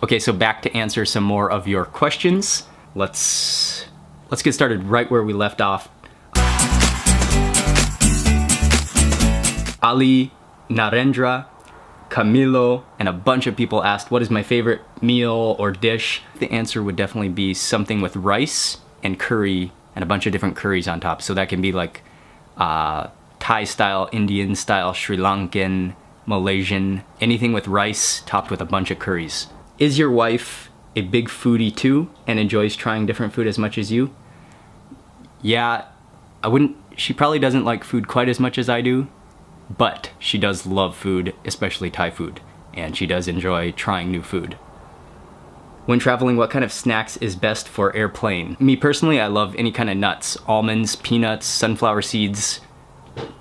Okay, so back to answer some more of your questions. Let's get started right where we left off. Ali, Narendra, Camilo, and a bunch of people asked, what is my favorite meal or dish? The answer would definitely be something with rice and curry and a bunch of different curries on top. So that can be like Thai style, Indian style, Sri Lankan, Malaysian, anything with rice topped with a bunch of curries. Is your wife a big foodie too and enjoys trying different food as much as you? Yeah, she probably doesn't like food quite as much as I do, but she does love food, especially Thai food, and she does enjoy trying new food. When traveling, what kind of snacks is best for airplane? Me personally, I love any kind of nuts. Almonds, peanuts, sunflower seeds.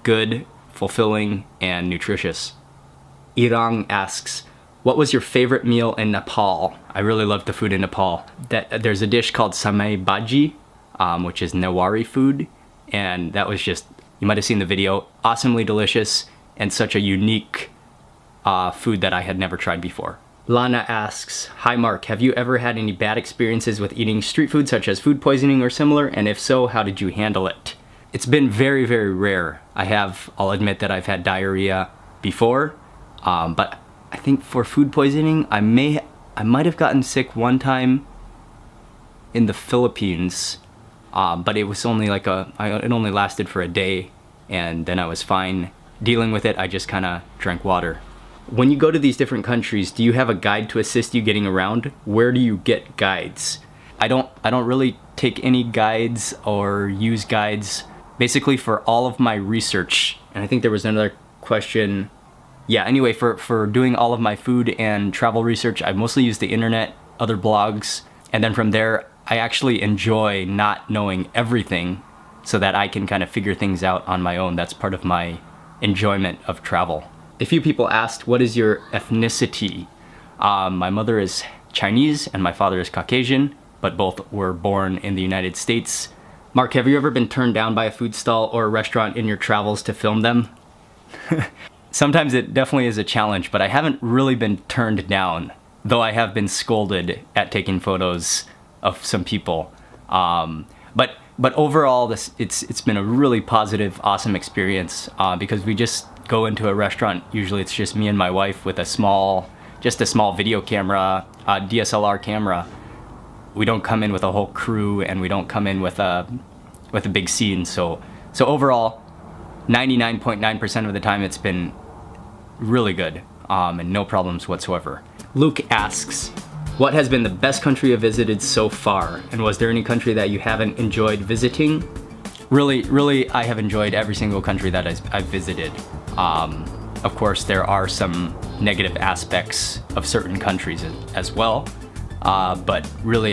Good, fulfilling, and nutritious. Irang asks, what was your favorite meal in Nepal? I really love the food in Nepal. There's a dish called samay bhaji, which is Newari food, and that was just, you might have seen the video, awesomely delicious and such a unique food that I had never tried before. Lana asks, hi Mark, have you ever had any bad experiences with eating street food such as food poisoning or similar? And if so, how did you handle it? It's been very, very rare. I'll admit that I've had diarrhea before, but I think for food poisoning, I might have gotten sick one time in the Philippines. But it was only it only lasted for a day, and then I was fine. Dealing with it, I just kind of drank water. When you go to these different countries, do you have a guide to assist you getting around? Where do you get guides? I don't really take any guides or use guides. Basically for all of my research, and I think there was another question. Yeah, anyway, for doing all of my food and travel research, I mostly use the internet, other blogs, and then from there, I actually enjoy not knowing everything so that I can kind of figure things out on my own. That's part of my enjoyment of travel. A few people asked, what is your ethnicity? My mother is Chinese and my father is Caucasian, but both were born in the United States. Mark, have you ever been turned down by a food stall or a restaurant in your travels to film them? Sometimes it definitely is a challenge, but I haven't really been turned down, though I have been scolded at taking photos of some people. But overall, it's been a really positive, awesome experience because we just go into a restaurant. Usually it's just me and my wife with a small video camera, DSLR camera. We don't come in with a whole crew, and we don't come in with a big scene. So overall, 99.9% of the time it's been really good and no problems whatsoever. Luke asks, what has been the best country you've visited so far? And was there any country that you haven't enjoyed visiting? Really, I have enjoyed every single country that I've visited. Of course, there are some negative aspects of certain countries as well. But really,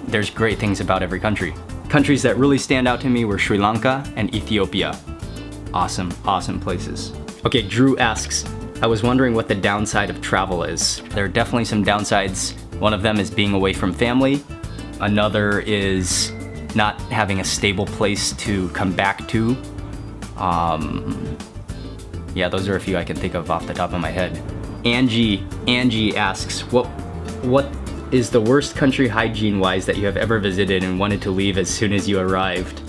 there's great things about every country. Countries that really stand out to me were Sri Lanka and Ethiopia. Awesome places. Okay, Drew asks, I was wondering what the downside of travel is. There are definitely some downsides. One of them is being away from family. Another is not having a stable place to come back to. Yeah, those are a few I can think of off the top of my head. Angie asks, what is the worst country hygiene-wise that you have ever visited and wanted to leave as soon as you arrived?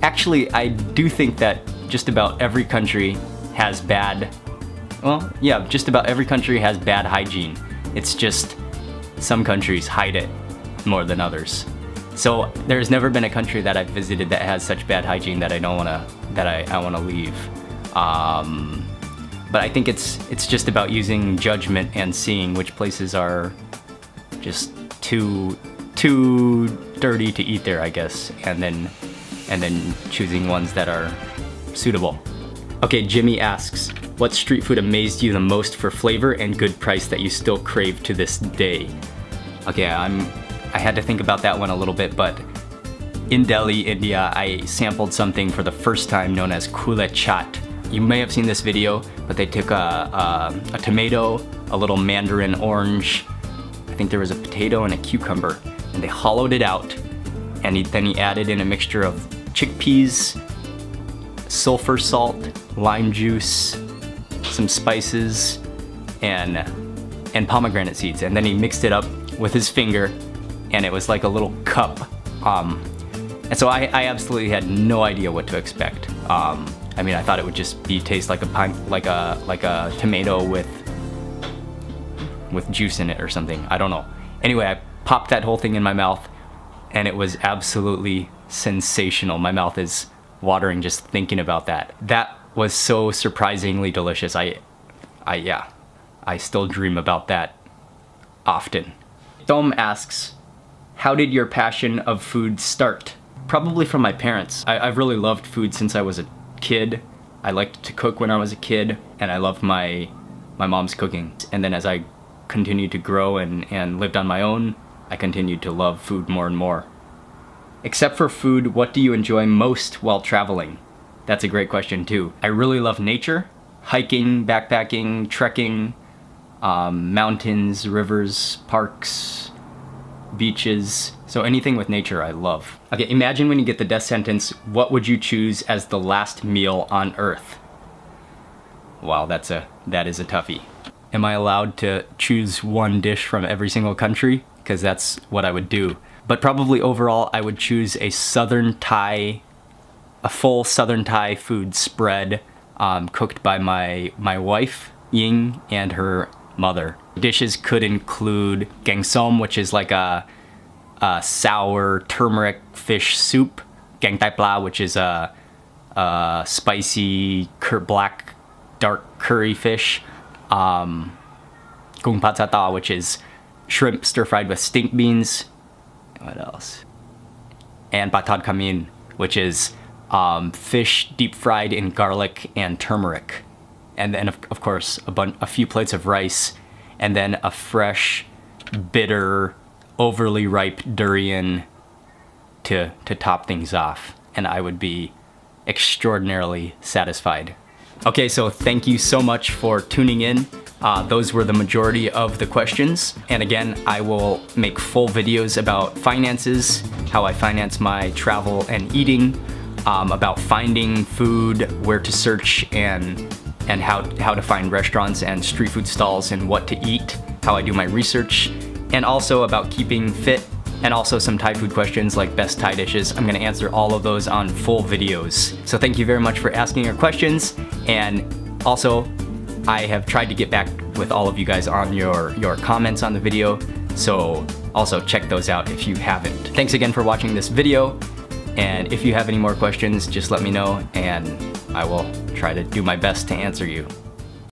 Actually, I do think that just about every country has just about every country has bad hygiene. It's just some countries hide it more than others. So there's never been a country that I've visited that has such bad hygiene that I want to leave. But I think it's just about using judgment and seeing which places are just too dirty to eat there, I guess, and then choosing ones that are suitable. Okay, Jimmy asks, what street food amazed you the most for flavor and good price that you still crave to this day? Okay, I had to think about that one a little bit, but in Delhi, India, I sampled something for the first time known as kule chaat. You may have seen this video, but they took a tomato, a little mandarin orange, I think there was a potato and a cucumber, and they hollowed it out, and then he added in a mixture of chickpeas, sulfur salt, lime juice, some spices, and and pomegranate seeds, and then he mixed it up with his finger, and it was like a little cup. And so I absolutely had no idea what to expect. I mean, I thought it would just taste like a tomato with juice in it or something. I don't know. Anyway, I popped that whole thing in my mouth, and it was absolutely sensational. My mouth is watering just thinking about that. That was so surprisingly delicious. I still dream about that often. Tom asks, how did your passion of food start? Probably from my parents. I've really loved food since I was a kid. I liked to cook when I was a kid, and I loved my mom's cooking. And then as I continued to grow and lived on my own, I continued to love food more and more. Except for food, what do you enjoy most while traveling? That's a great question too. I really love nature, hiking, backpacking, trekking, mountains, rivers, parks, beaches. So anything with nature I love. Okay, imagine when you get the death sentence, what would you choose as the last meal on Earth? Wow, that is a toughie. Am I allowed to choose one dish from every single country? Because that's what I would do. But probably overall, I would choose a full Southern Thai food spread cooked by my wife, Ying, and her mother. Dishes could include gang som, which is like a sour turmeric fish soup. Gang tai pla, which is a spicy black dark curry fish. Kung pat sa ta, which is shrimp stir-fried with stink beans. What else? And patad kamin, which is fish deep-fried in garlic and turmeric. And then, of course, a few plates of rice, and then a fresh, bitter, overly ripe durian to top things off. And I would be extraordinarily satisfied. Okay, so thank you so much for tuning in. Those were the majority of the questions. And again, I will make full videos about finances, how I finance my travel and eating, about finding food, where to search, and how to find restaurants and street food stalls and what to eat, how I do my research, and also about keeping fit, and also some Thai food questions like best Thai dishes. I'm gonna answer all of those on full videos. So thank you very much for asking your questions, and also I have tried to get back with all of you guys on your comments on the video, so also check those out if you haven't. Thanks again for watching this video, and if you have any more questions, just let me know and I will try to do my best to answer you.